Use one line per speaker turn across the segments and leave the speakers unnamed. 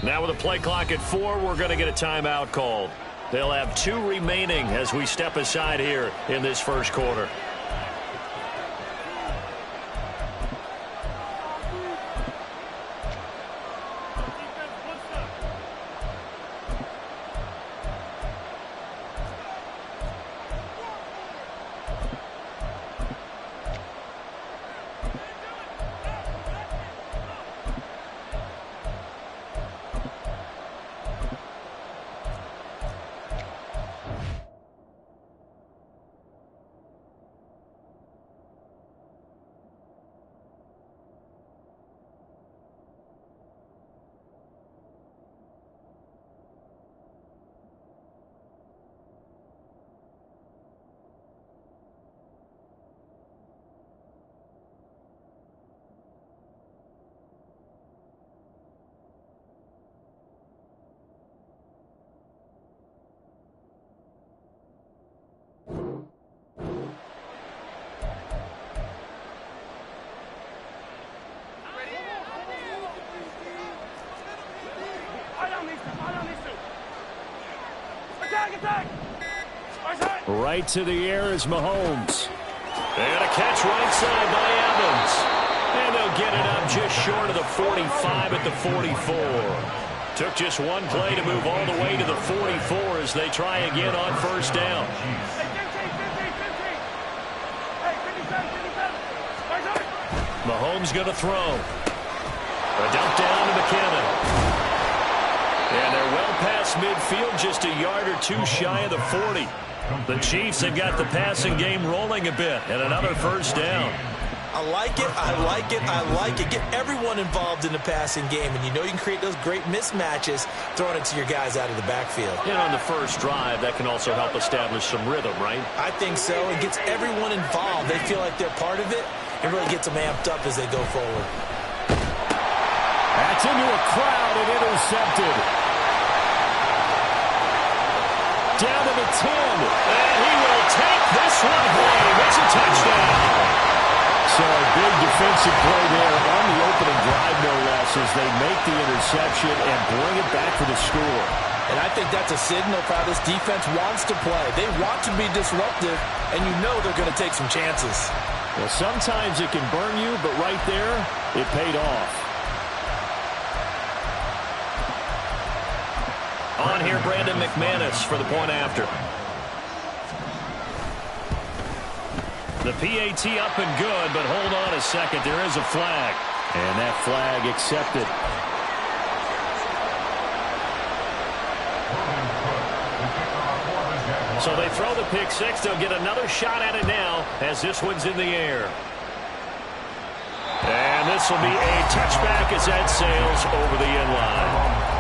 Now with a play clock at 4, we're going to get a timeout called. They'll have 2 remaining as we step aside here in this first quarter. Right to the air is Mahomes. And a catch right side by Evans. And they'll get it up just short of the 45 at the 44. Took just one play to move all the way to the 44 as they try again on first down. Mahomes going to throw. A dump down to McKinnon. And they're well past midfield, just a yard or 2 shy of the 40. The Chiefs have got the passing game rolling a bit, and another first down.
I like it, I like it, I like it. Get everyone involved in the passing game, and you know you can create those great mismatches throwing it to your guys out of the backfield.
And on the first drive, that can also help establish some rhythm, right?
I think so. It gets everyone involved. They feel like they're part of it. It really gets them amped up as they go forward.
That's into a crowd and intercepted. Down to the 10. And he will take this one home. It's a touchdown. So a big defensive play there on the opening drive, no less, as they make the interception and bring it back for the score.
And I think that's a signal for how this defense wants to play. They want to be disruptive, and you know they're going to take some chances.
Well, sometimes it can burn you, but right there, it paid off. On here, Brandon McManus for the point after. The PAT up and good, but hold on a second. There is a flag. And that flag accepted. So they throw the pick six. They'll get another shot at it now as this one's in the air. And this will be a touchback as that sails over the end line.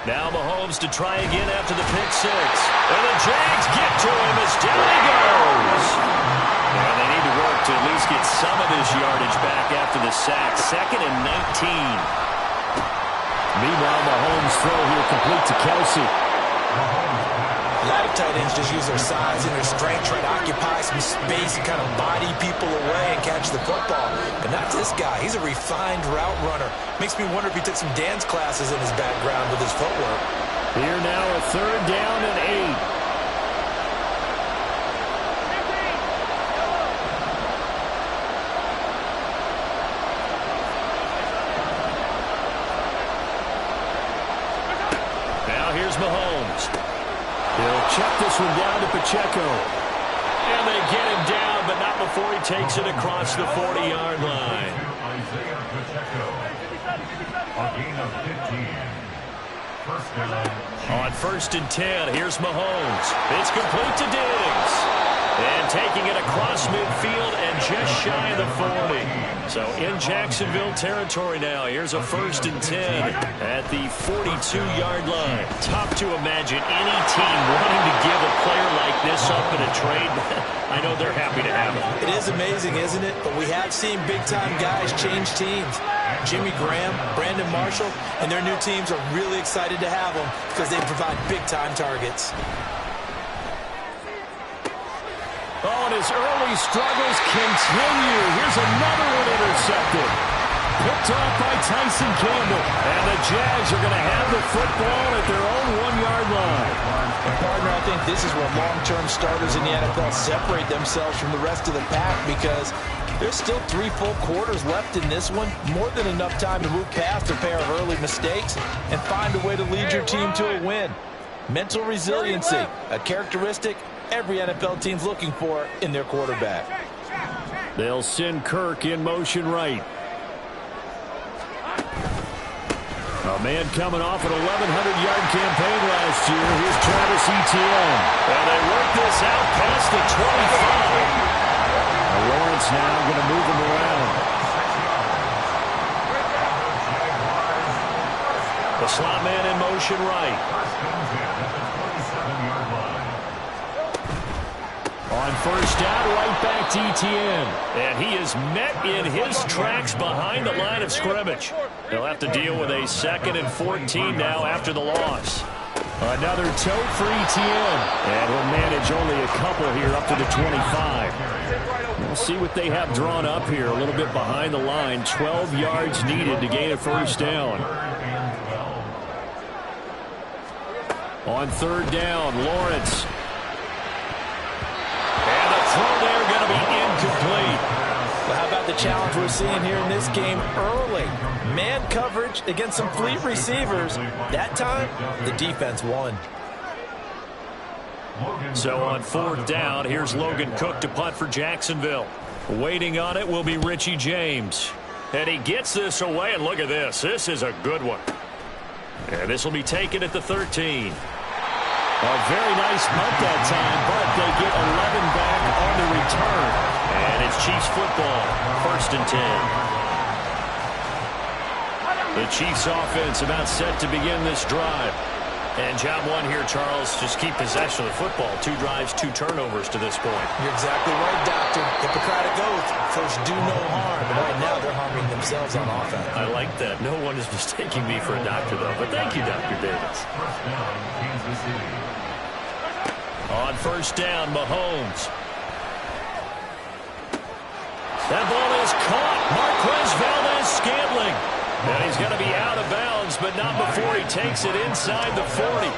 Now Mahomes to try again after the pick six. And the Jags get to him as down he goes. And they need to work to at least get some of this yardage back after the sack. 2nd and 19. Meanwhile, Mahomes' throw here complete to Kelsey.
A lot of tight ends just use their size and their strength, try to occupy some space and kind of body people away and catch the football. But not this guy. He's a refined route runner. Makes me wonder if he took some dance classes in his background with his footwork.
Here now a 3rd down and 8. Now here's Mahomes. He'll check this one down to Pacheco. And they get him down, but not before he takes it across the 40-yard line. On 1st and 10, here's Mahomes. It's complete to Diggs. And taking it across midfield and just shy of the 40. So in Jacksonville territory now. Here's a 1st and 10 at the 42-yard line. Tough to imagine any team wanting to give a player like this up in a trade. I know they're happy to have him.
It is amazing, isn't it? But we have seen big-time guys change teams. Jimmy Graham, Brandon Marshall, and their new teams are really excited to have them because they provide big-time targets.
Oh, and his early struggles continue. Here's another one intercepted. Picked off by Tyson Campbell. And the Jags are going to have the football at their own 1-yard line.
And partner, I think this is where long-term starters in the NFL separate themselves from the rest of the pack because there's still 3 full quarters left in this one. More than enough time to move past a pair of early mistakes and find a way to lead your team to a win. Mental resiliency, a characteristic every NFL team's looking for in their quarterback.
They'll send Kirk in motion right. A man coming off an 1,100-yard campaign last year. Here's Travis Etienne. And they work this out past the 25. Lawrence now going to move him around. The slot man in motion right. On 1st down, right back to Etienne. And he is met in his tracks behind the line of scrimmage. He'll have to deal with a 2nd and 14 now after the loss. Another tote for Etienne. And he'll manage only a couple here up to the 25. We'll see what they have drawn up here. A little bit behind the line. 12 yards needed to gain a 1st down. On 3rd down, Lawrence. Throw there going to be incomplete.
Well, how about the challenge we're seeing here in this game early? Man coverage against some fleet receivers. That time, the defense won.
So on 4th down, here's Logan Cook to punt for Jacksonville. Waiting on it will be Richie James. And he gets this away, and look at this. This is a good one. And this will be taken at the 13. A very nice punt that time, but they get 11 back on the return. And it's Chiefs football, 1st and 10. The Chiefs offense about set to begin this drive. And job 1 here, Charles, just keep possession of the football. 2 drives, 2 turnovers to this point.
You're exactly right, Doctor. Hippocratic oath. First, do no harm. And right now, they're harming themselves on offense.
I like that. No one is mistaking me for a doctor, though. But thank you, Dr. Davis. On 1st down, Mahomes. That ball is caught. Marquez Valdes-Scantling. And he's going to be out of bounds, but not before he takes it inside the 40.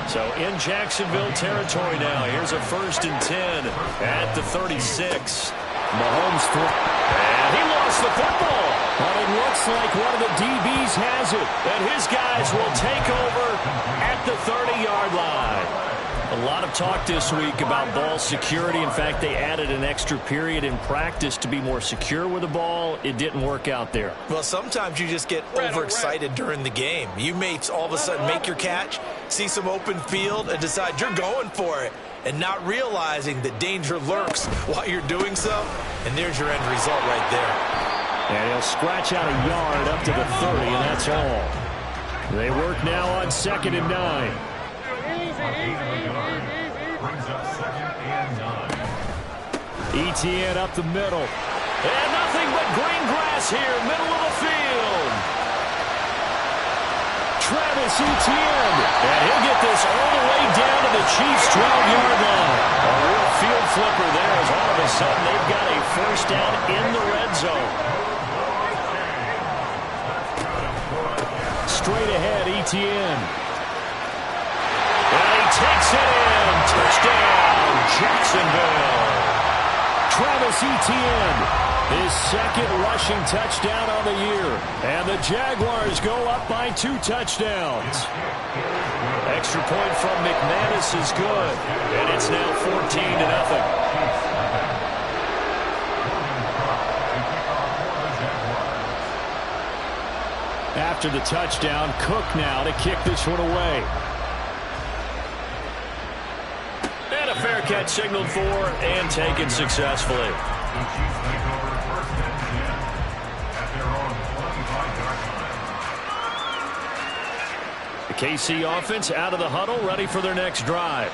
So in Jacksonville territory now. Here's a 1st and 10 at the 36. Mahomes and he lost the football. But it looks like one of the DBs has it. And his guys will take over at the 30-yard line. A lot of talk this week about ball security. In fact, they added an extra period in practice to be more secure with the ball. It didn't work out there.
Well, sometimes you just get overexcited during the game. You may all of a sudden make your catch, see some open field, and decide you're going for it, and not realizing that danger lurks while you're doing so. And there's your end result right there.
And he'll scratch out a yard up to the 30, and that's all. They work now on 2nd and 9. Etienne up the middle. And nothing but green grass here, middle of the field. Travis Etienne. And he'll get this all the way down to the Chiefs' 12-yard line. A real field flipper there as all of a sudden they've got a 1st down in the red zone. Straight ahead, Etienne. And he takes it in. Touchdown, Jacksonville. Travis Etienne, his 2nd rushing touchdown on the year. And the Jaguars go up by 2 touchdowns. Extra point from McManus is good. And it's now 14-0. After the touchdown, Cook now to kick this one away. And a a fair catch signaled for and taken successfully. The KC offense out of the huddle, ready for their next drive.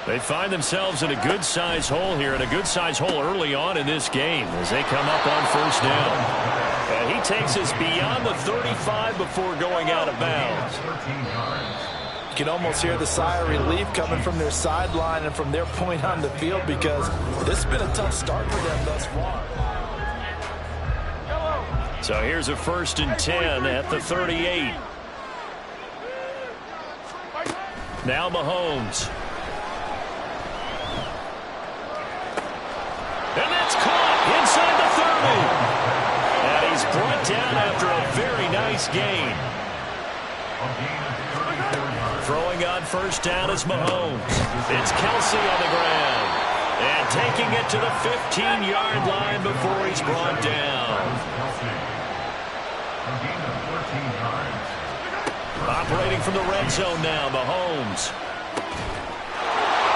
They find themselves in a good-sized hole here, and a good-sized hole early on in this game as they come up on first down. And he takes us beyond the 35 before going out of bounds.
You can almost hear the sigh of relief coming from their sideline and from their point on the field, because this has been a tough start for them thus far.
So here's a 1st and 10 at the 38. Now Mahomes. And that's caught inside the 30. And he's brought down after a very nice gain. Throwing on first down is Mahomes. It's Kelsey on the ground. And taking it to the 15-yard line before he's brought down. Operating from the red zone now, Mahomes.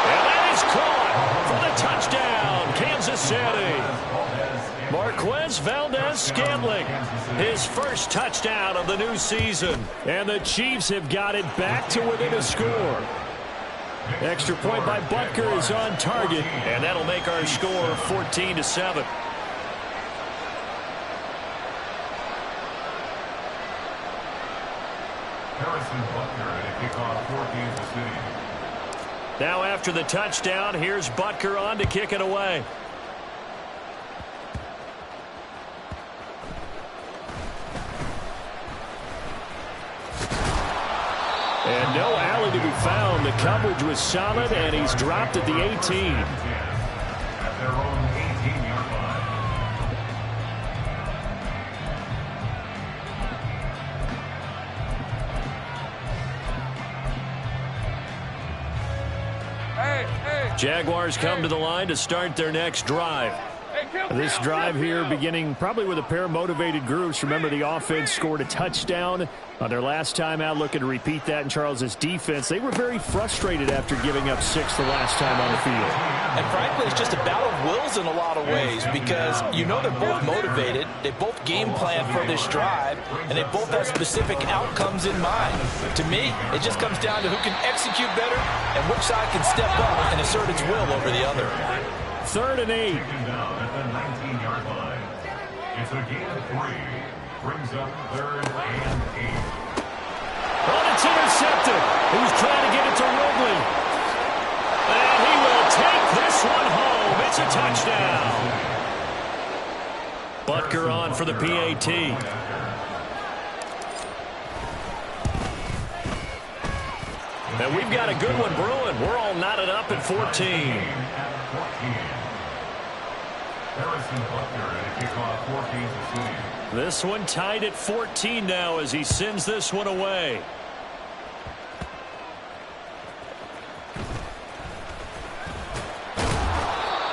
And that is caught for the touchdown, Kansas City. Marquez Valdez-Scantling, his first touchdown of the new season. And the Chiefs have got it back to within a score. Extra point by Butker is on target, and that'll make our score 14-7. Now after the touchdown, here's Butker on to kick it away. And no alley to be found. The coverage was solid, and he's dropped at the 18. At their own 18-yard line. Jaguars come to the line to start their next drive. This drive here beginning probably with a pair of motivated groups. Remember, the offense scored a touchdown on their last time out, looking to repeat that in Charles's defense. They were very frustrated after giving up 6 the last time on the field.
And frankly, it's just a battle of wills in a lot of ways, because you know they're both motivated. They both game plan for this drive, and they both have specific outcomes in mind. To me, it just comes down to who can execute better and which side can step up and assert its will over the other.
3rd and 8.
At the 19-yard line. It's a gain of 3. Brings up 3rd and 8.
Oh, it's intercepted. He's trying to get it to Ridley. And he will take this one home. It's a touchdown. Butker on for the PAT. And we've got a good one brewing. We're all knotted up at 14. This one tied at 14 now as he sends this one away.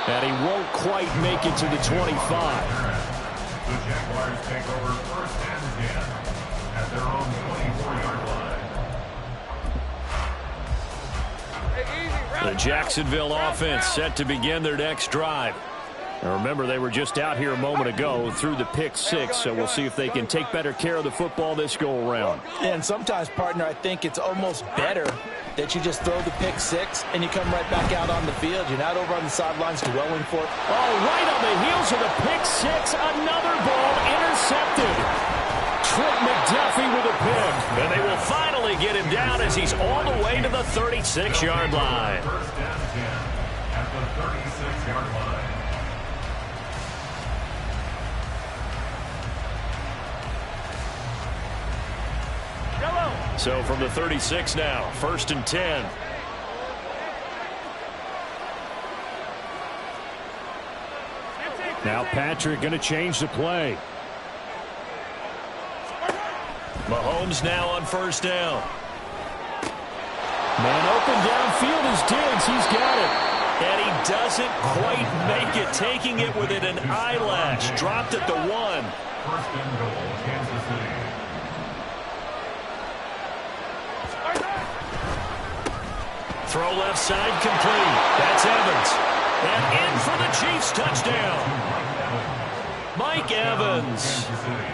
And he won't quite make it to the 25.
The Jaguars take over 1st and 10 at their own 24-yard line.
The Jacksonville offense set to begin their next drive. Now remember, they were just out here a moment ago through the pick 6, so we'll see if they can take better care of the football this go-around.
And sometimes, partner, I think it's almost better that you just throw the pick 6 and you come right back out on the field. You're not over on the sidelines dwelling for it.
Oh, right on the heels of the pick 6, another ball intercepted. Trent McDuffie with a pick, and they will finally get him down as he's all the way to the 36-yard line.
1st and 10 at the 36-yard line.
So from the 36 now, 1st and 10. Now Patrick going to change the play. Mahomes now on 1st down. Man open downfield is Diggs. He's got it. And he doesn't quite make it, taking it within an eyelash. Dropped at the 1.
1st and goal, Kansas City.
throw left side complete. That's Evans. And in for the Chiefs touchdown. Mike Evans,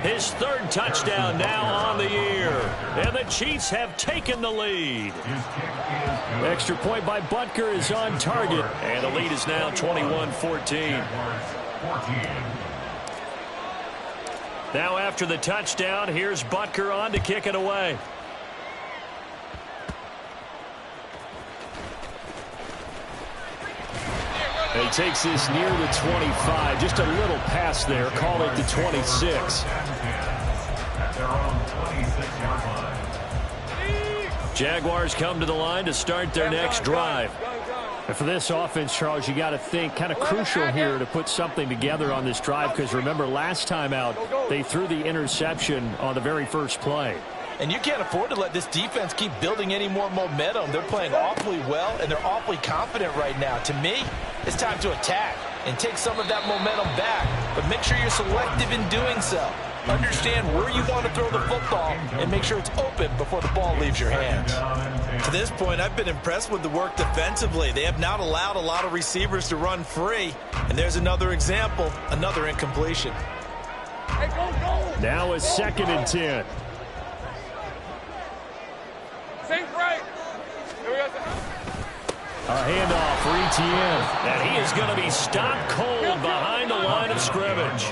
his third touchdown now on the year. And the Chiefs have taken the lead. Extra point by Butker is on target. And the lead is now 21-14. Now after the touchdown, here's Butker on to kick it away. He takes this near the 25. Just a little pass there. Call it the 26. Jaguars come to the line to start their next drive.
And for this offense, Charles, you got to think kind of crucial here to put something together on this drive, because remember last time out they threw the interception on the very first play.
And you can't afford to let this defense keep building any more momentum. They're playing awfully well, and they're awfully confident right now. To me, it's time to attack and take some of that momentum back. But make sure you're selective in doing so. Understand where you want to throw the football and make sure it's open before the ball leaves your hands. To this point, I've been impressed with the work defensively. They have not allowed a lot of receivers to run free. And there's another example, another incompletion.
Now a 2nd and 10.
A handoff for Etienne. And he is going to be stopped cold behind the line of scrimmage.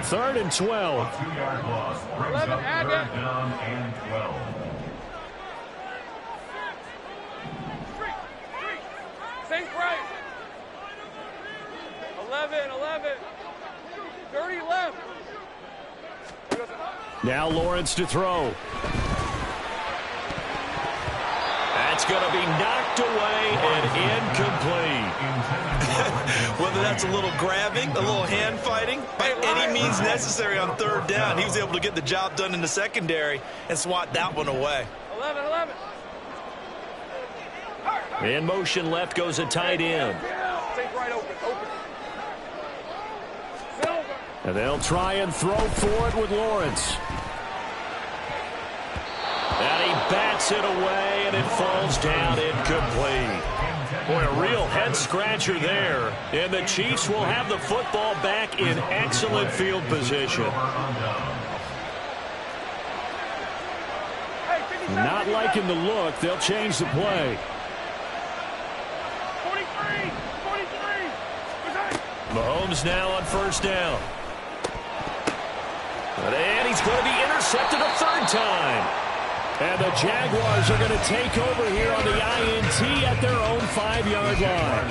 3rd and 12.
2-yard loss brings up 3rd down and 12.
Safe right. 11. 30 left.
Now Lawrence to throw.
That's going to be knocked away and incomplete.
Whether that's a little grabbing, a little hand fighting, by any means necessary on 3rd down, he was able to get the job done in the secondary and swat that one away.
11.
In motion left goes a tight end.
Safe right open. Silver.
And they'll try and throw for it with Lawrence.
And he bats it away, and it falls down incomplete. Boy, a real head-scratcher there. And the Chiefs will have the football back in excellent field position.
Not liking the look. They'll change the play.
43.
Mahomes now on 1st down. And he's going to be intercepted a 3rd time.
And the Jaguars are going to take over here on the INT at their own 5-yard line.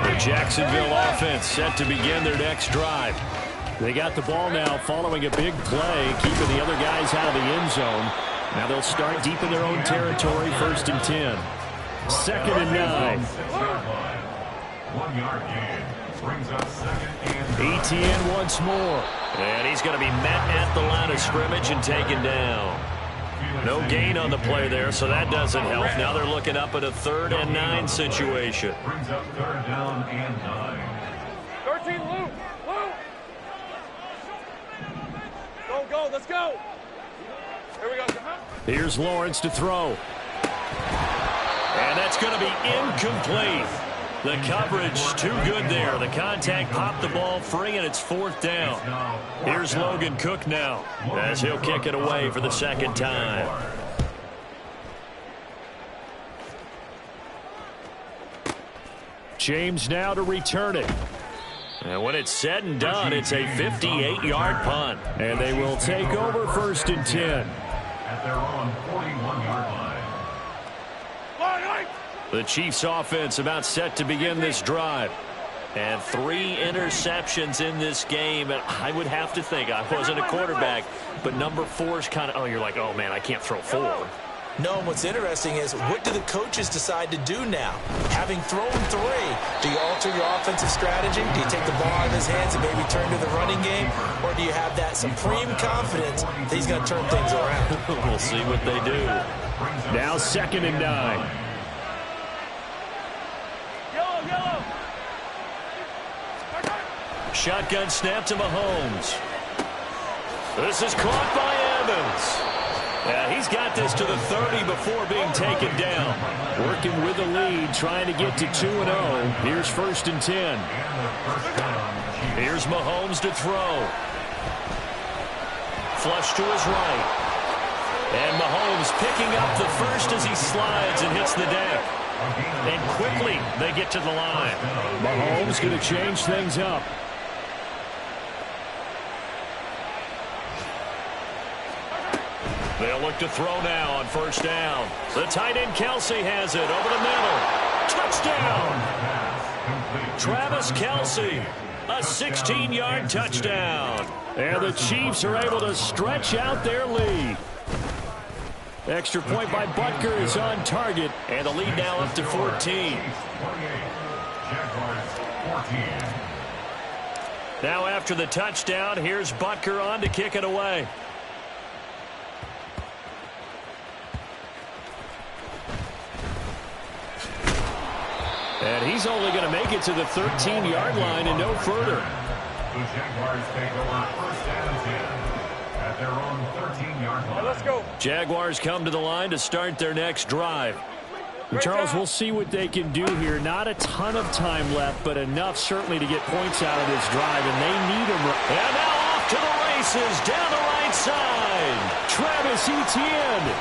The Jacksonville offense set to begin their next drive.
They got the ball now following a big play, keeping the other guys out of the end zone. Now they'll start deep in their own territory, 1st and 10. 2nd and 9.
1-yard gain brings up 2nd and 9.
Etienne once more.
And he's going to be met at the line of scrimmage and taken down. No gain on the play there, so that doesn't help. Now they're looking up at a 3rd and 9 situation.
Brings up 3rd down and 9.
13, Lou. Go, let's go. Here we go.
Here's Lawrence to throw.
And that's going to be incomplete. The coverage too good there. The contact popped the ball free, and it's 4th down. Here's Logan Cook now as he'll kick it away for the 2nd time.
James now to return it.
And when it's said and done, it's a 58-yard punt.
And they will take over 1st and 10.
At their own 41-yard line.
The Chiefs offense about set to begin this drive. And 3 interceptions in this game. And I would have to think, I wasn't a quarterback, but number 4 is kind of, you're like, oh, man, I can't throw 4.
No, and what's interesting is, what do the coaches decide to do now? Having thrown 3, do you alter your offensive strategy? Do you take the ball out of his hands and maybe turn to the running game? Or do you have that supreme confidence that he's going to turn things around?
We'll see what they do.
Now 2nd and 9.
Yellow.
Shotgun snap to Mahomes. This is caught by Evans. Yeah, he's got got this to the 30 before being taken down.
Working with the lead, trying to get to 2-0. Here's 1st and 10.
Here's Mahomes to throw. Flush to his right. And Mahomes picking up the first as he slides and hits the deck. And quickly they get to the line.
Mahomes going to change things up.
They'll look to throw now on 1st down. The tight end Kelce has it over the middle. Touchdown! Travis Kelce, a 16-yard touchdown.
And the Chiefs are able to stretch out their lead. Extra point by Butker is on target.
And the lead now up to 14. Now after the touchdown, here's Butker on to kick it away.
And he's only going to make it to the 13-yard line and no further.
The Jaguars take over 1st and 10 at their own 13-yard line.
Let's go.
Jaguars come to the line to start their next drive.
And Charles, we'll see what they can do here. Not a ton of time left, but enough certainly to get points out of this drive, and they need them.
And now off to the races down the right side.
Travis Etienne.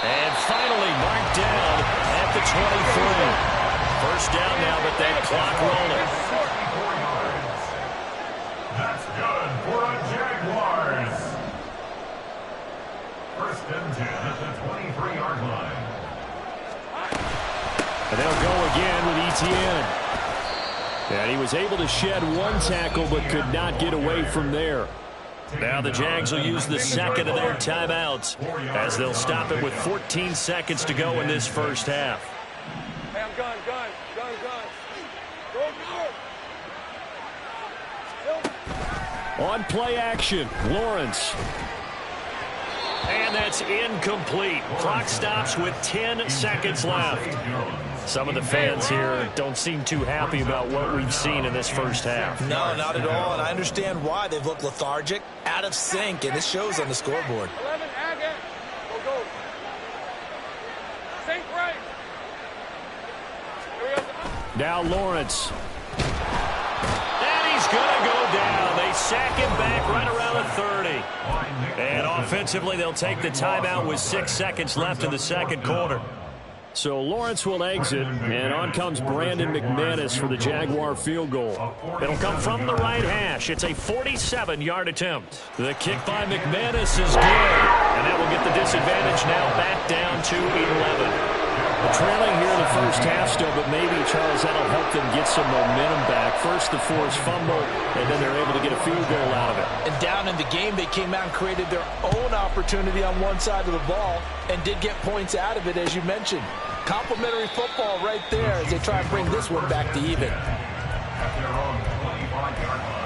And finally marked down at the 23. 1st down now, but that clock rolling.
44 yards. That's good for the Jaguars. 1st and 10 at the 23-yard line.
And they'll go again with Etienne. And he was able to shed one tackle but could not get away from there.
Now the Jags will use the 2nd of their timeouts as they'll stop it with 14 seconds to go in this 1st half.
Hey, I'm gun. Go.
On play action, Lawrence.
And that's incomplete. Clock stops with 10 seconds left. Some of the fans here don't seem too happy about what we've seen in this 1st half.
No, not at all, and I understand why. They've looked lethargic, out of sync, and it shows on the scoreboard.
11, Agate. Go. Sync right.
Now Lawrence.
And he's going to go down. They sack him back right around the 30. And offensively, they'll take the timeout with 6 seconds left in the 2nd quarter.
So Lawrence will exit, and on comes Brandon McManus for the Jaguar field goal.
It'll come from the right hash. It's a 47-yard attempt. The kick by McManus is good. And that will get the disadvantage now back down to 11.
Trailing here in the 1st half still, but maybe, Charles, that'll help them get some momentum back. First the forced fumble, and then they're able to get a field goal out of it.
And down in the game, they came out and created their own opportunity on one side of the ball and did get points out of it, as you mentioned. Complimentary football right there as they try to bring this one back to even.
At their own 25-yard line.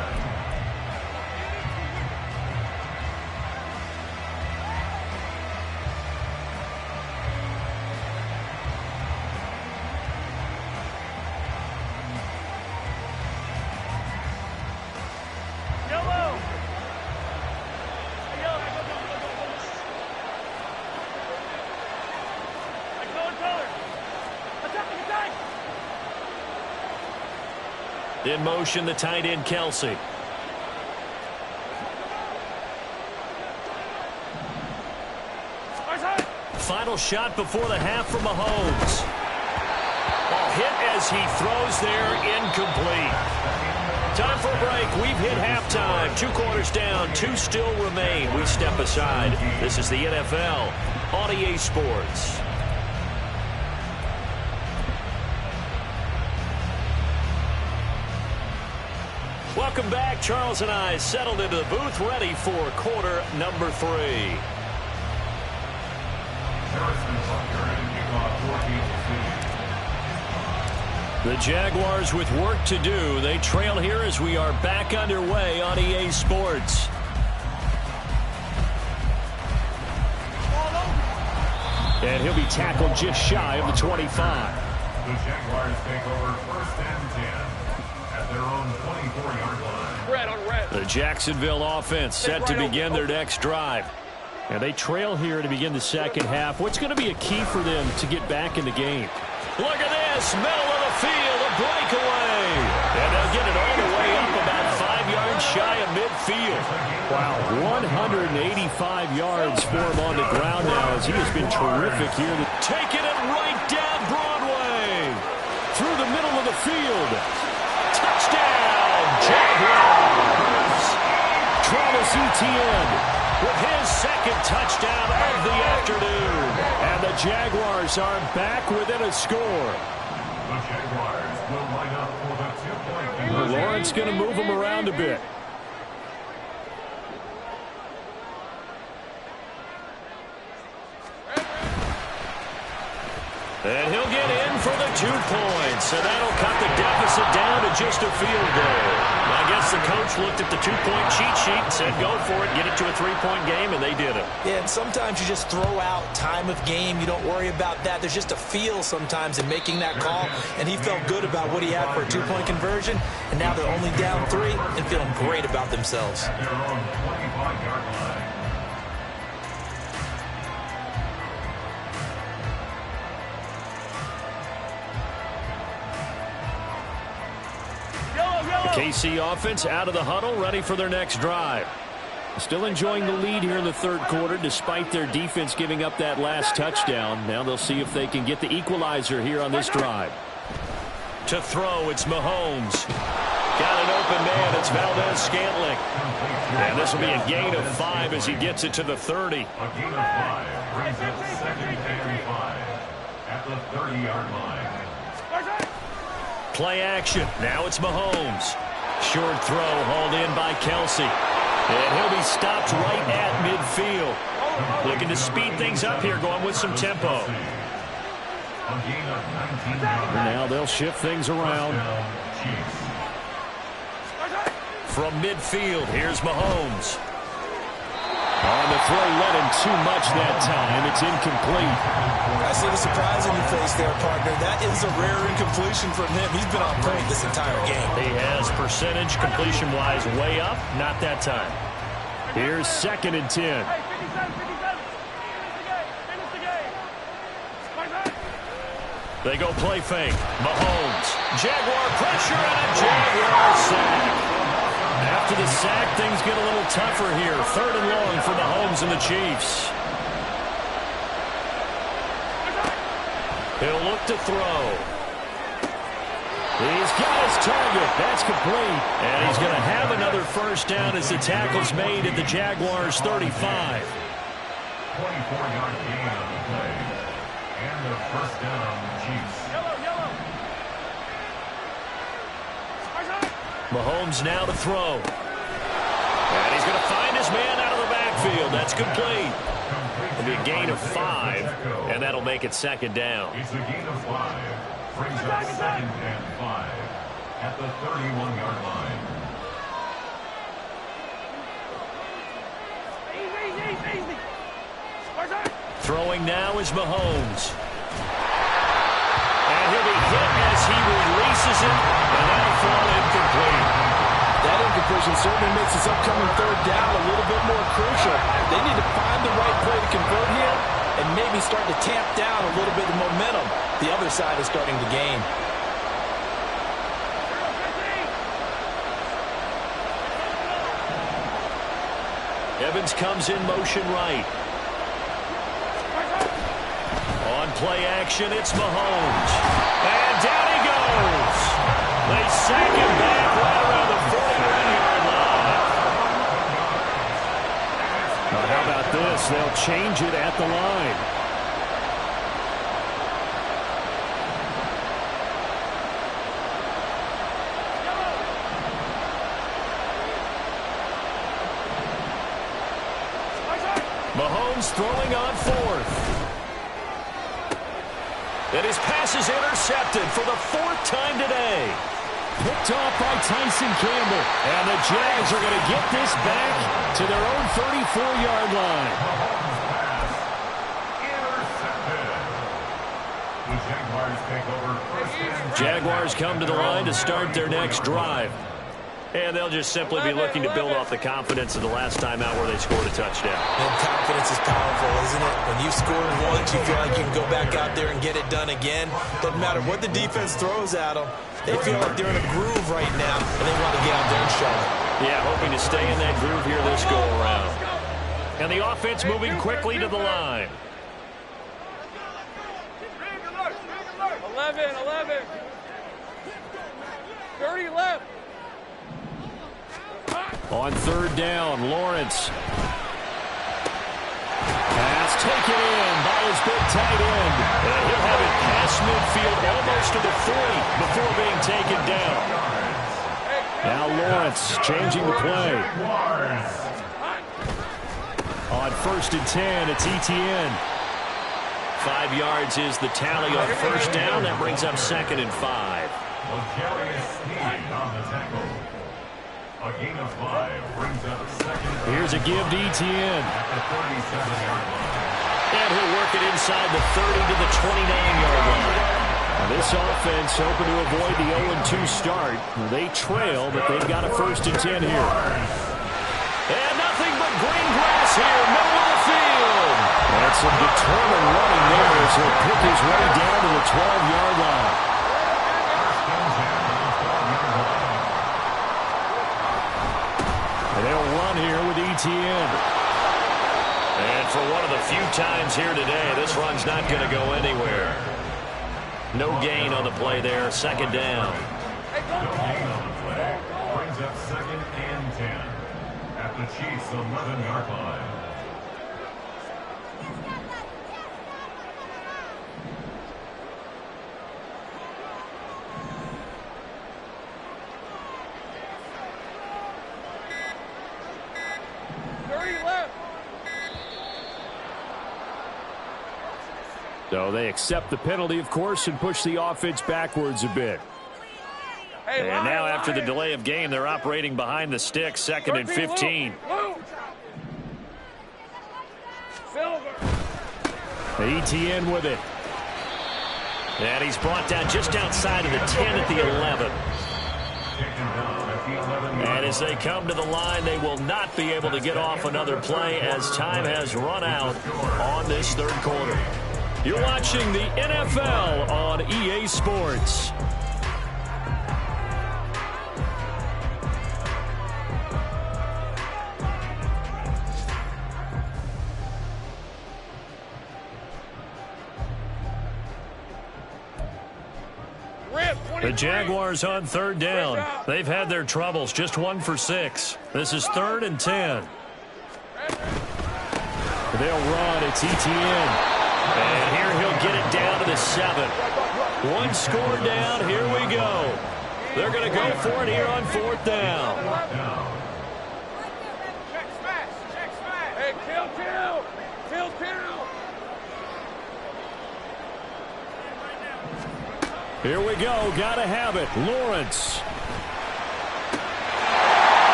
In motion, the tight end, Kelce. Final shot before the half for Mahomes. Ball hit as he throws there, incomplete. Time for a break. We've hit halftime. 2 quarters down, 2 still remain. We step aside. This is the NFL on EA Sports. Welcome back. Charles and I settled into the booth, ready for quarter number 3. The Jaguars with work to do. They trail here as we are back underway on EA Sports.
And he'll be tackled just shy of the 25.
The Jaguars take over 1st and 10 at their own 24-yard line.
Red on red.
The Jacksonville offense set to begin their next drive.
And they trail here to begin the second half. What's going to be a key for them to get back in the game?
Look at this, middle of the field, a breakaway. And they'll get it all the way up about 5 yards shy of midfield.
Wow, 185 yards for him on the ground now as he has been terrific here.
Taking it right down Broadway.
Through the middle of the field.
Touchdown, Jaguars.
Travis Etienne
with his second touchdown of the afternoon.
And the Jaguars are back within a score.
The Jaguars will line up for the 2-point conversion.
Lawrence going to move them around a bit.
And he'll get in for the 2 points. And that'll cut the deficit down to just a field goal. I guess the coach looked at the 2-point cheat sheet and said, go for it, get it to a 3-point game, and they did it.
Yeah, and sometimes you just throw out time of game. You don't worry about that. There's just a feel sometimes in making that call, and he felt good about what he had for a 2-point conversion, and now they're only down 3 and feeling great about themselves.
Their own 25-yard line.
KC offense out of the huddle, ready for their next drive. Still enjoying the lead here in the third quarter despite their defense giving up that last touchdown. Now they'll see if they can get the equalizer here on this drive.
To throw, it's Mahomes. Got an open man, it's Valdez-Scantling. And this will be a gain of 5 as he gets it to the 30.
A gain of 5 brings up 2nd and 5 at the 30-yard line.
Play action. Now it's Mahomes. Short throw hauled in by Kelsey. And he'll be stopped right at midfield. Looking to speed things up here, going with some tempo.
A gain of 19 yards.
Now they'll shift things around.
Chiefs.
From midfield, here's Mahomes.
On the throw, let him too much that time. It's incomplete.
I see the surprise in your face there, partner. That is a rare incompletion from him. He's been on point this entire game.
He has percentage completion-wise way up. Not that time.
Here's 2nd and 10.
They go play fake. Mahomes. Jaguar pressure and a Jaguar sack. After the sack, things get a little tougher here. 3rd and long for Mahomes and the Chiefs. He'll look to throw.
He's got his target. That's complete.
And he's going to have another first down as the tackle's made at the Jaguars' 35.
24-yard gain on the play. And the first down, Chiefs.
Mahomes now to throw. And he's going to find his man out of the backfield. That's complete. It'll be a gain of 5, and that'll make it 2nd down.
It's a gain of 5. Brings up 2nd and 5 at the 31-yard line.
Throwing now is Mahomes. And he'll be hit as he releases it, and that'll fall incomplete.
That incompletion certainly makes this upcoming 3rd down a little bit more crucial. They need to find the right play to convert here and maybe start to tamp down a little bit of momentum. The other side is starting to gain.
Evans comes in motion right. On play action, it's Mahomes. And down he goes. They sack him back right around the 41-yard line.
Now, how about this? They'll change it at the line.
Mahomes throwing on 4th. And his pass is intercepted for the 4th time today.
Picked off by Tyson Campbell. And the Jags are going to get this back to their own 34-yard line.
Intercepted. The Jaguars take over first and
Jaguars come to the line to start their next drive.
And they'll just simply be looking to build off the confidence of the last time out where they scored a touchdown.
And confidence is powerful, isn't it? When you scored once, you feel like you can go back out there and get it done again. Doesn't matter what the defense throws at them. They feel like they're in a groove right now, and they want to get out there and show it.
Yeah, hoping to stay in that groove here this go-around. And the offense moving quickly to the line.
11. 30 left.
On third down, Lawrence. Pass taken in by his big tight end. And he'll have it past midfield almost to the 40 before being taken down. Now Lawrence changing the play. On 1st and 10, it's ETN. 5 yards is the tally on first down. That brings up 2nd and 5.
A gain of 5 brings up 2nd.
Here's a give to ETN.
At the 37-yard line.
And he'll work it inside the 30 to the 29-yard line. Now this offense hoping to avoid the 0-2 start. They trail, but they've got a 1st and 10 here. And nothing but green grass here, middle of the field. And some determined running there as he'll pick his way down to the 12-yard line. And they'll run here with ETN. And for one of the few times here today, this run's not going to go anywhere. No gain on the play there, 2nd down.
No gain on the play. Brings up 2nd and 10. At the Chiefs' 11-yard line.
So they accept the penalty, of course, and push the offense backwards a bit. And now after the delay of game, they're operating behind the sticks, 2nd and 15. ETN with it. And he's brought down just outside of the 10 at the 11. And as they come to the line, they will not be able to get off another play as time has run out on this 3rd quarter. You're watching the NFL on EA Sports. The Jaguars on 3rd down. They've had their troubles, just 1 for 6. This is 3rd and 10. They'll run, it's ETN. And here he'll get it down to the 7. 1 score down, here we go. They're going to go for it here on 4th down.
Check smash. Hey, kill.
Here we go, gotta have it. Lawrence.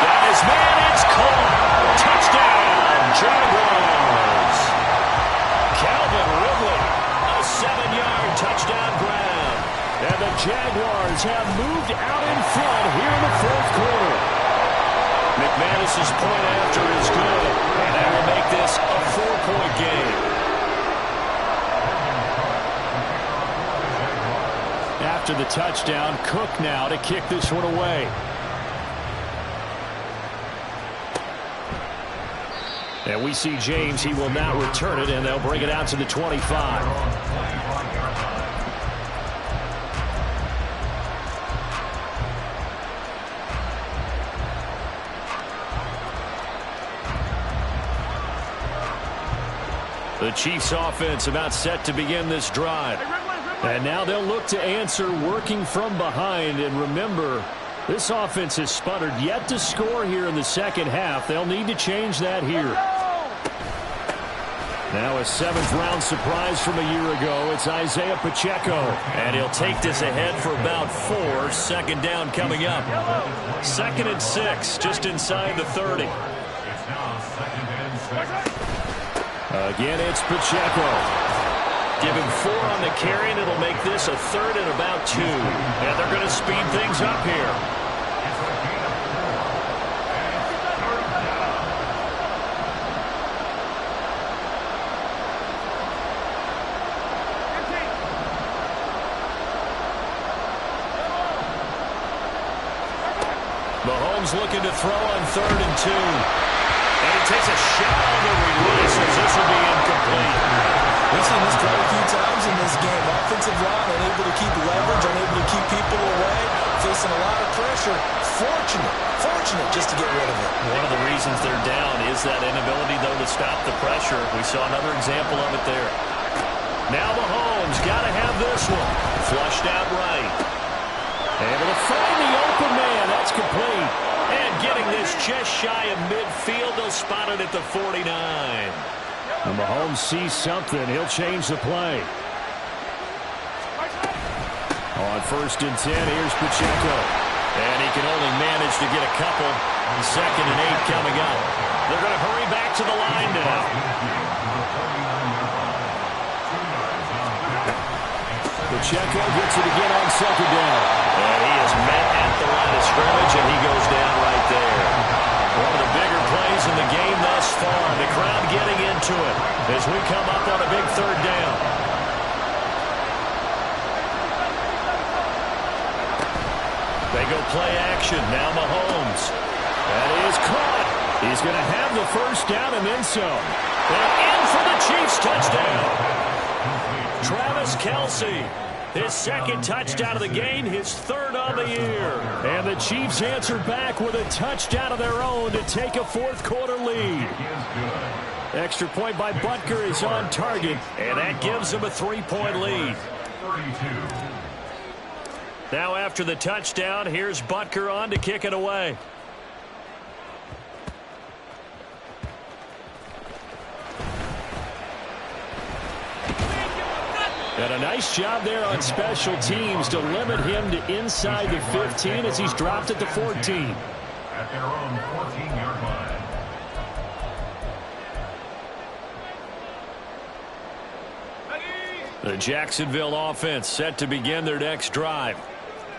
Got his man, it's caught. Touchdown, Jaguars. Calvin Ridley, a 7-yard touchdown grab. And the Jaguars have moved out in front here in the 4th quarter. McManus's point after is good, and that will make this a 4-point game. After the touchdown, Cook now to kick this one away. And we see James, he will not return it, and they'll bring it out to the 25. The Chiefs offense about set to begin this drive. And now they'll look to answer working from behind. And remember, this offense has sputtered yet to score here in the 2nd half. They'll need to change that here. Now a 7th-round surprise from a year ago. It's Isaiah Pacheco. And he'll take this ahead for about 4. 2nd down coming up. 2nd and 6, just inside the 30. Again, it's Pacheco. Give him 4 on the carry, and it'll make this a 3rd and about 2. And they're going to speed things up here. Mahomes looking to throw on 3rd and 2. And he takes a shot on the release as this will be incomplete.
We've seen this quite a few times in this game. Offensive line unable to keep leverage, unable to keep people away, facing a lot of pressure. Fortunate just to get rid of it.
One of the reasons they're down is that inability, though, to stop the pressure. We saw another example of it there. Now Mahomes got to have this one. Flushed out right. Able to find the open man. That's complete. And getting this just shy of midfield. They'll spot it at the 49. And Mahomes sees something. He'll change the play. On 1st and 10, here's Pacheco. And he can only manage to get a couple. 2nd and 8 coming up. They're going to hurry back to the line now. Pacheco gets it again on 2nd down. And he is met at the line of scrimmage, and he goes down right there. One of the bigger plays in the game thus far. The crowd getting into it as we come up on a big 3rd down. They go play action. Now Mahomes. That is caught. He's going to have the 1st down and then some. And in for the Chiefs touchdown. Travis Kelce. His 2nd touchdown of the game, his 3rd on the year. And the Chiefs answer back with a touchdown of their own to take a 4th quarter lead. Extra point by Butker is on target, and that gives them a 3-point lead. Now after the touchdown, here's Butker on to kick it away. And a nice job there on special teams to limit him to inside the 15 as he's dropped at the 14.
At their own 14-yard line.
The Jacksonville offense set to begin their next drive.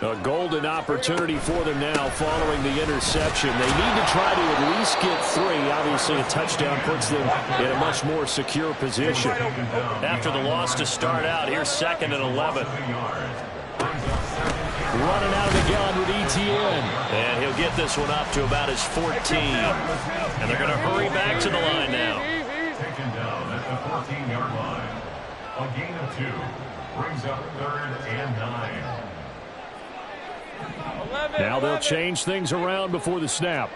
A golden opportunity for them now following the interception. They need to try to at least get 3. Obviously, a touchdown puts them in a much more secure position. After the loss to start out, here's 2nd and 11. Running out of the gun with Etienne. And he'll get this one up to about his 14. And they're going to hurry back to the line now.
Taken down at the 14-yard line. A gain of 2 brings up 3rd and 9.
Now they'll change things around before the snap.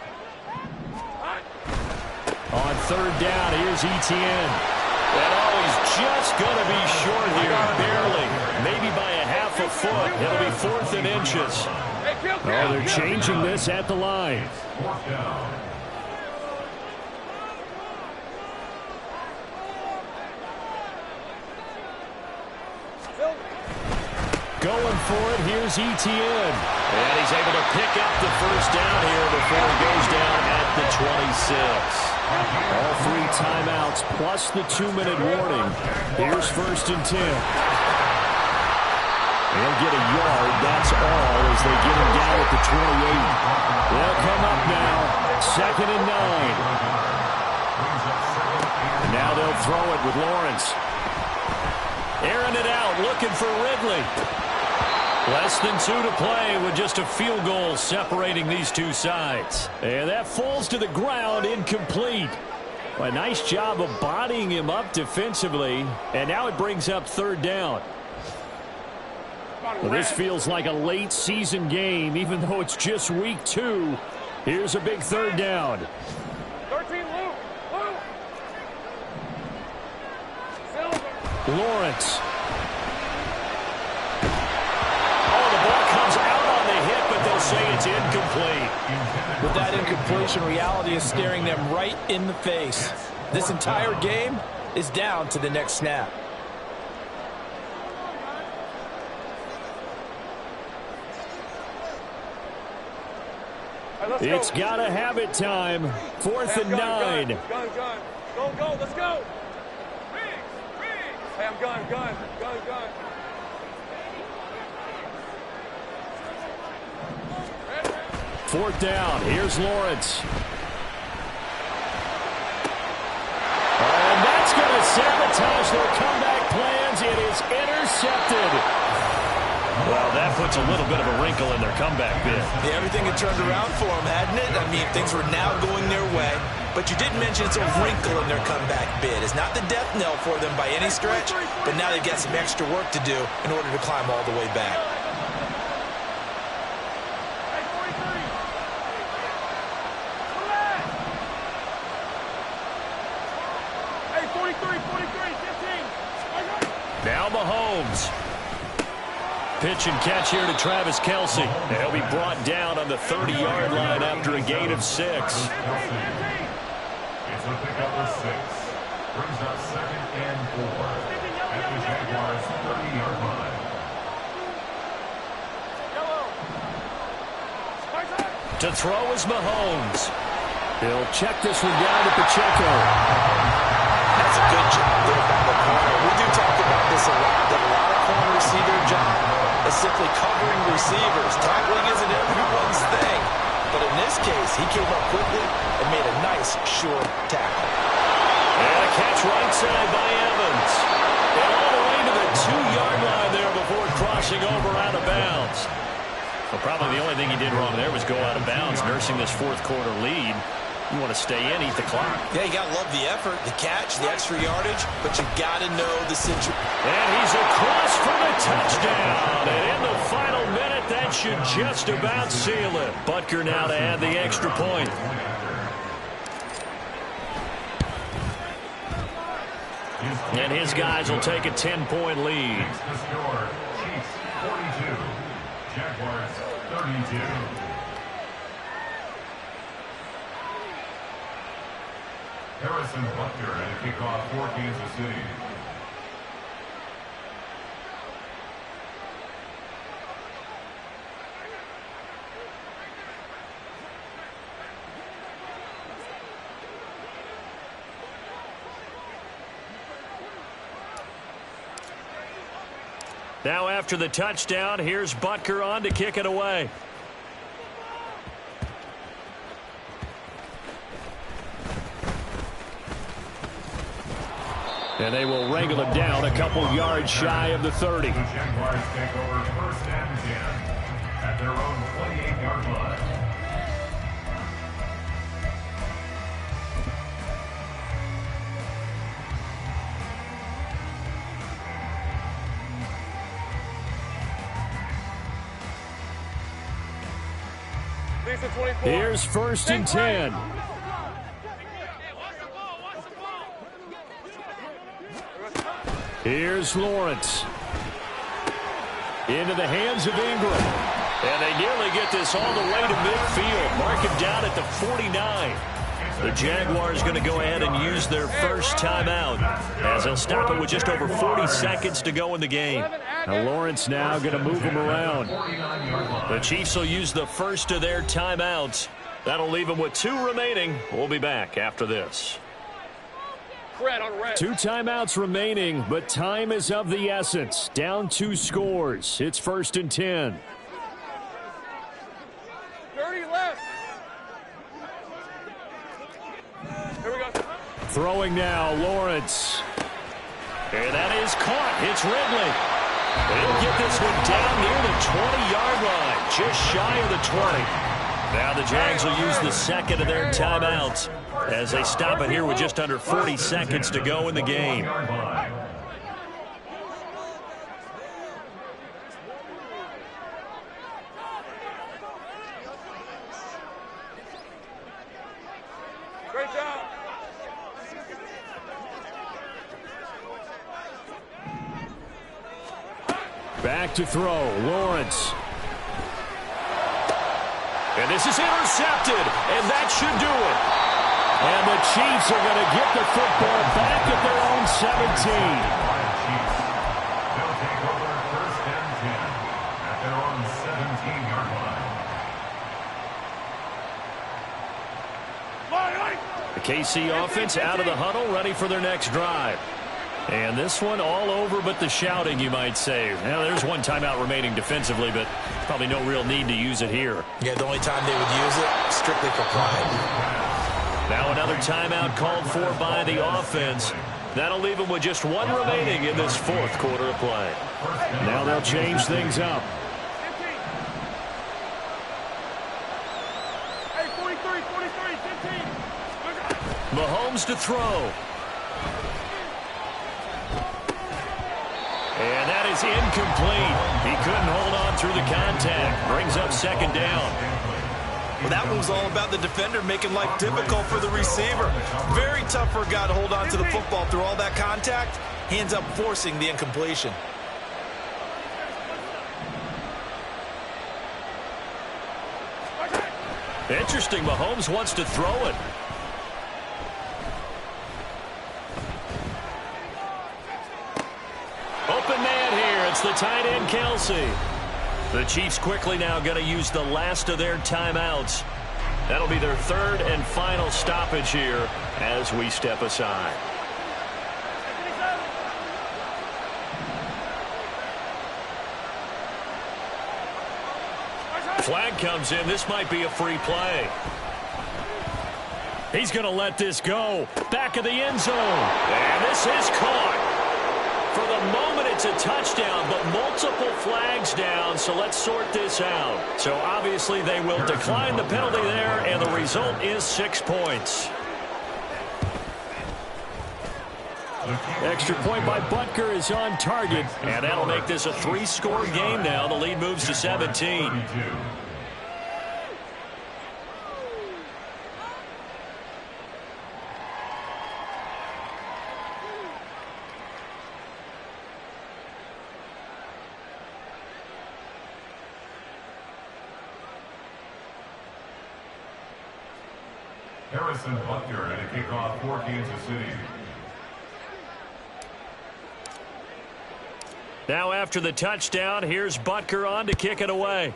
On 3rd down, here's Etienne. And he's just going to be short here, barely. Maybe by a half a foot. It'll be 4th and inches. Oh, they're changing this at the line.
4th down.
Going for it, here's Etienne. And he's able to pick up the 1st down here before he goes down at the 26. All 3 timeouts plus the 2-minute warning. Here's 1st and 10. They'll get a yard, that's all, as they get him down at the 28. They'll come up now, 2nd and 9. And now they'll throw it with Lawrence. Airing it out, looking for Ridley. Less than 2 to play with just a field goal separating these two sides. And that falls to the ground, incomplete. A nice job of bodying him up defensively. And now it brings up 3rd down. Well, this feels like a late season game, even though it's just week 2. Here's a big 3rd down.
13, Luke.
Lawrence. Say it's incomplete.
With that incompletion, reality is staring them right in the face. This entire game is down to the next snap.
Right,
it's got to have it time. 4th and 9.
Gun. Go, let's go. Hey, I'm gun.
4th down. Here's Lawrence. And that's going to sabotage their comeback plans. It is intercepted. Well, that puts a little bit of a wrinkle in their comeback bid.
Yeah, everything had turned around for them, hadn't it? I mean, things were now going their way. But you did mention it's a wrinkle in their comeback bid. It's not the death knell for them by any stretch, but now they've got some extra work to do in order to climb all the way back.
Hey, 43, 15.
Now Mahomes. Pitch and catch here to Travis Kelce. And he'll be brought down on the 30-yard line after a gain of 6.
It's a pickup of 6. Brings up 2nd and 4 at the Jaguars' 30-yard line.
To throw is Mahomes. He'll check this one down to Pacheco.
That's a good job there by the corner. We do talk about this a lot, that a lot of corners see their job as simply covering receivers. Tackling isn't everyone's thing. But in this case, he came up quickly and made a nice, sure tackle.
And a catch right side by Evans. And all the way to the 2-yard line there before crossing over out of bounds. Well, probably the only thing he did wrong there was go out of bounds, nursing this fourth-quarter lead. You want to stay in, eat the clock.
Yeah, you got to love the effort, the catch, the extra yardage, but you got to know the situation.
And he's across for the touchdown. And in the final minute, that should just about seal it. Butker now to add the extra point. And his guys will take a 10-point lead.
The score, Chiefs 42, Jaguars 32. Harrison Butker at a kickoff for Kansas City.
Now after the touchdown, here's Butker on to kick it away. And they will wrangle him down a couple yards shy of the 30.
The Jaguars take over 1st and 10 at their own 28-yard line.
Here's 1st and 10. Here's Lawrence. Into the hands of Ingram. And they nearly get this all the way to midfield. Mark him down at the 49. The Jaguars going to go ahead and use their first timeout as they'll stop it with just over 40 seconds to go in the game. Now Lawrence now going to move him around. The Chiefs will use the first of their timeouts. That'll leave them with 2 remaining. We'll be back after this. 2 timeouts remaining, but time is of the essence. Down 2 scores. It's 1st and 10.
30 left. Here we go.
Throwing now, Lawrence. And that is caught. It's Ridley. He'll get this one down near the 20-yard line, just shy of the 20. Now the Jags will use the second of their timeouts as they stop it here with just under 40 seconds to go in the game.
Great job.
Back to throw, Lawrence. And this is intercepted, and that should do it. And the Chiefs are going to get the football back at their own 17.
They'll take over 1st and 10 at their own 17-yard line.
The KC offense out of the huddle, ready for their next drive. And this one all over but the shouting, you might say. Now, there's one timeout remaining defensively, but probably no real need to use it here.
Yeah, the only time they would use it, strictly for pride.
Now another timeout called for by the offense. That'll leave them with just 1 remaining in this 4th quarter of play. Now they'll they'll change things up.
Hey, 43, 15.
Mahomes to throw. And that is incomplete. He couldn't hold on through the contact. Brings up second down.
Well, that one was all about the defender making life difficult for the receiver. Very tough for a guy to hold on to the football through all that contact. He ends up forcing the incompletion.
Interesting. Mahomes wants to throw it. Open man here. It's the tight end, Kelsey. The Chiefs quickly now going to use the last of their timeouts. That'll be their third and final stoppage here as we step aside. Flag comes in. This might be a free play. He's going to let this go. Back of the end zone. And this is caught. For the moment, it's a touchdown, but multiple flags down, so let's sort this out. So obviously they will decline the penalty there, and the result is 6 points. Extra point by Butker is on target, and that'll make this a 3-score game now. The lead moves to 17.
Harrison Butker and a kickoff for Kansas City.
Now after the touchdown, here's Butker on to kick it away.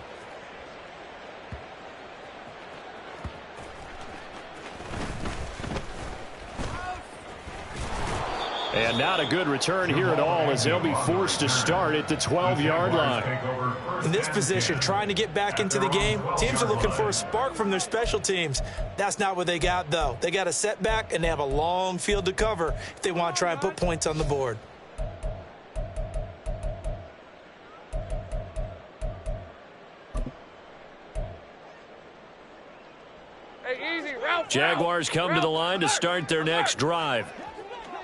And not a good return here at all, as they'll be forced to start at the 12-yard line.
In this position, trying to get back into the game, teams are looking for a spark from their special teams. That's not what they got, though. They got a setback, and they have a long field to cover if they want to try and put points on the board.
Hey, easy, Ralph.
Jaguars come to the line to start their next drive.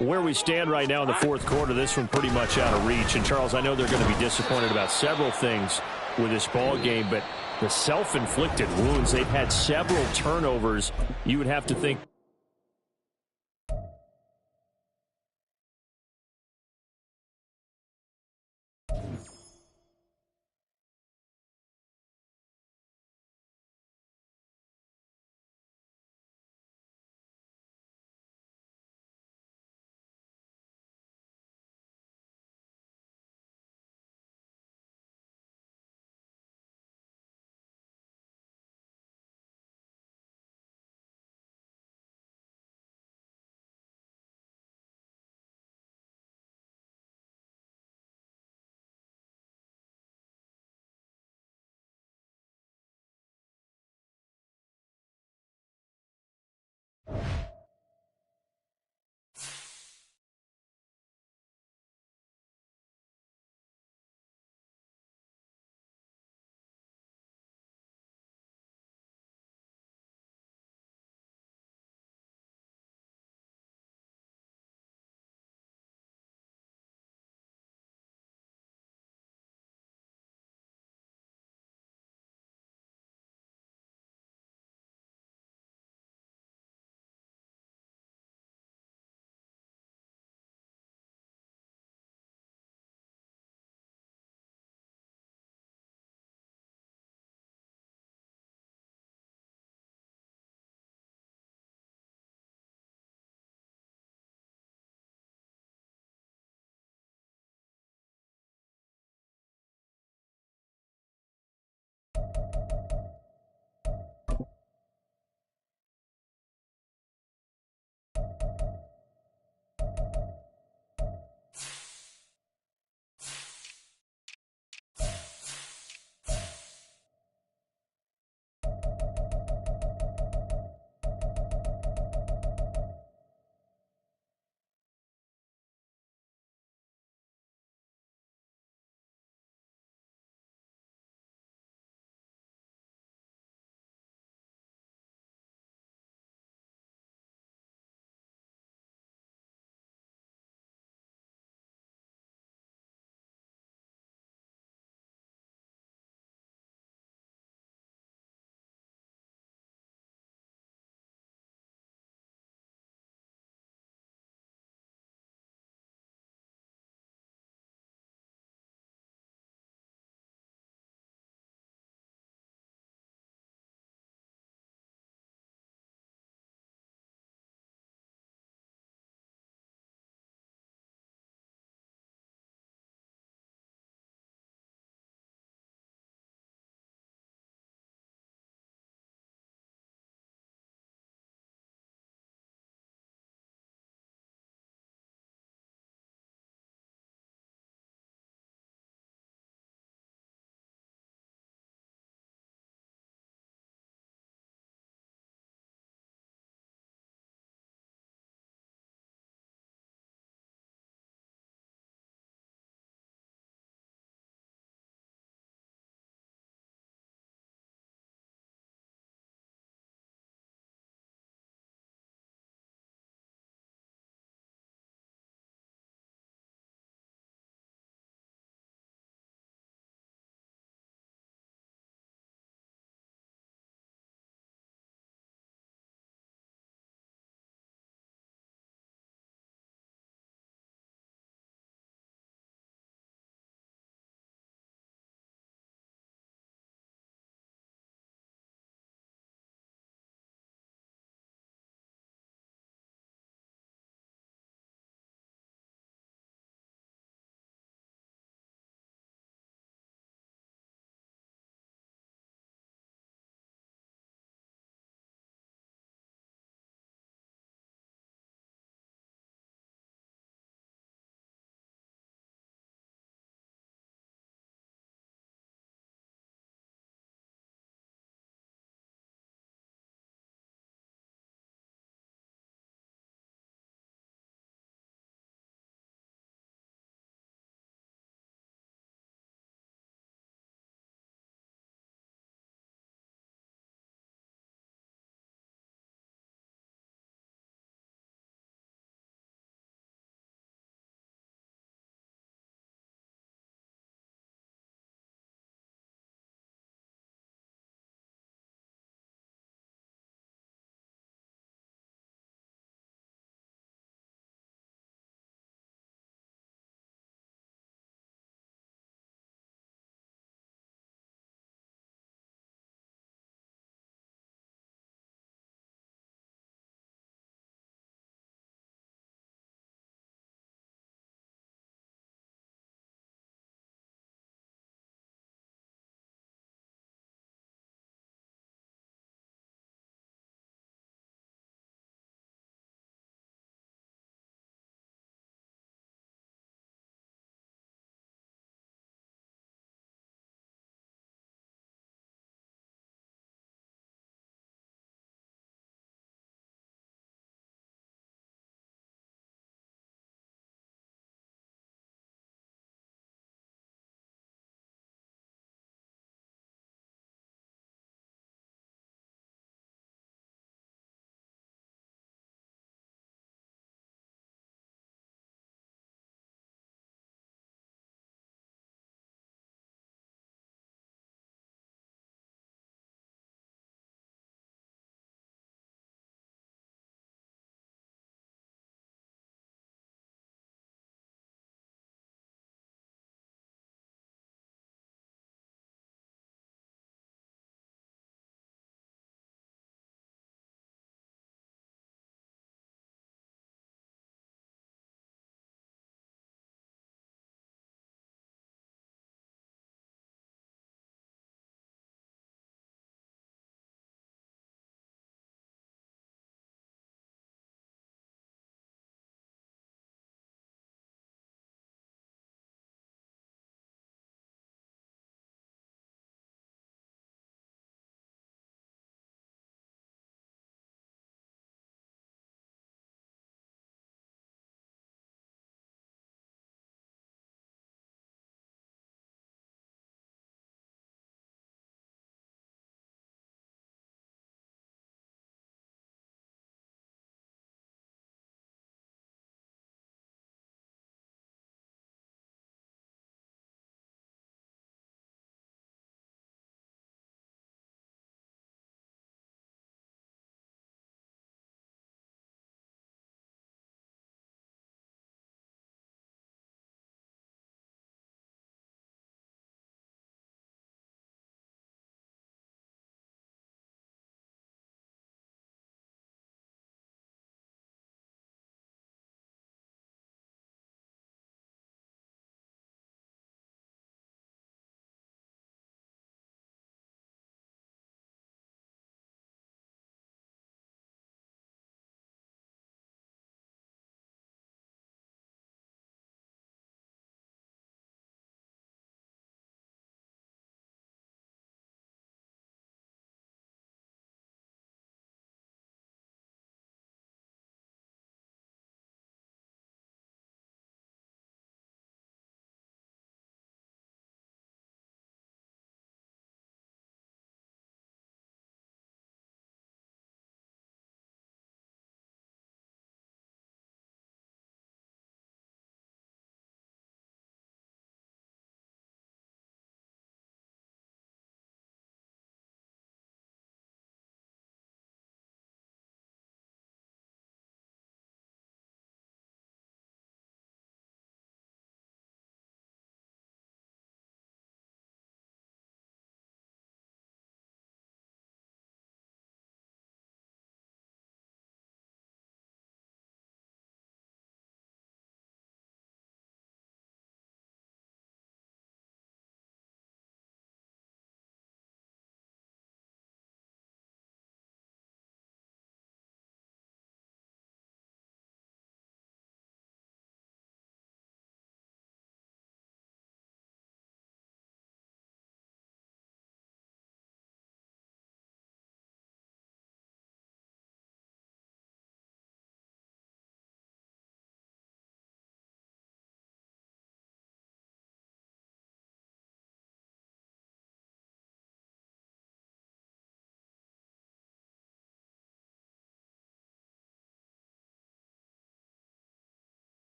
Where we stand right now in the fourth quarter, this one pretty much out of reach. And, Charles, I know they're going to be disappointed about several things with this ball game, but the self-inflicted wounds, they've had several turnovers. You would have to think